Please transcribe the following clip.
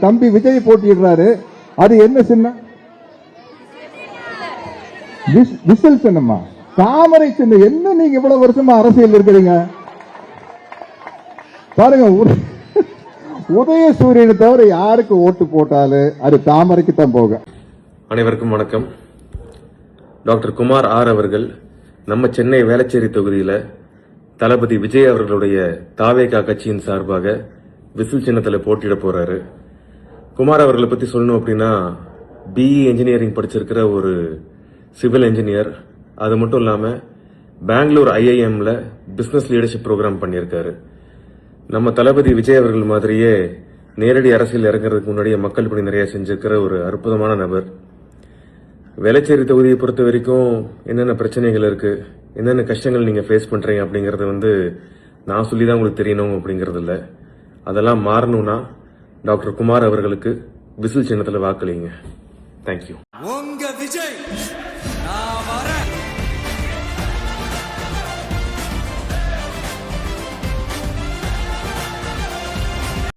தம்பி விஜய் போட்டியிடுறாரு. அது என்ன சின்னம்? விசில் சின்னமா? தாமரை சின்னம். என்ன நீங்க இவ்வளவு வருஷமா அரசியல் இருக்கிறீங்க பாருங்க. உதயசூரியனை தவிர யாருக்கு ஓட்டு போட்டாலும் அது தாமரைக்கு தான் போகும். அனைவருக்கும் வணக்கம். டாக்டர் குமார் ஆர் அவர்கள் நம்ம சென்னை வேளச்சேரி தொகுதியில தளபதி விஜய் அவர்களுடைய தாவேகா கட்சியின் சார்பாக விசில் சின்னத்தில் போட்டியிட போறாரு. குமார் அவர்களை பத்தி சொல்லணும் அப்படின்னா, பிஇ இன்ஜினியரிங் படிச்சிருக்கிற ஒரு சிவில் இன்ஜினியர். அது மட்டும் இல்லாம பெங்களூர் ஐஐஎம்ல பிசினஸ் லீடர்ஷிப் ப்ரோக்ராம் பண்ணியிருக்காரு. நம்ம தளபதி விஜய் அவர்கள் மாதிரியே நேரடி அரசியல் இறங்குறதுக்கு முன்னாடியே மக்கள் பணி நிறைய செஞ்சிருக்கிற ஒரு அற்புதமான நபர். வேளச்சேரி தொகுதியை பொறுத்த வரைக்கும் என்னென்ன பிரச்சனைகள் இருக்கு, என்னென்ன கஷ்டங்கள் நீங்க ஃபேஸ் பண்றீங்க அப்படிங்கறது நான் சொல்லிதான் உங்களுக்கு தெரியணும் அப்படிங்கறது இல்ல. அதெல்லாம் மாறணும்னா டாக்டர் குமார் அவர்களுக்கு விசில் சின்னத்துல வாக்களிங்க. தேங்க்யூ. உங்க விஜய் நான் வரேன்.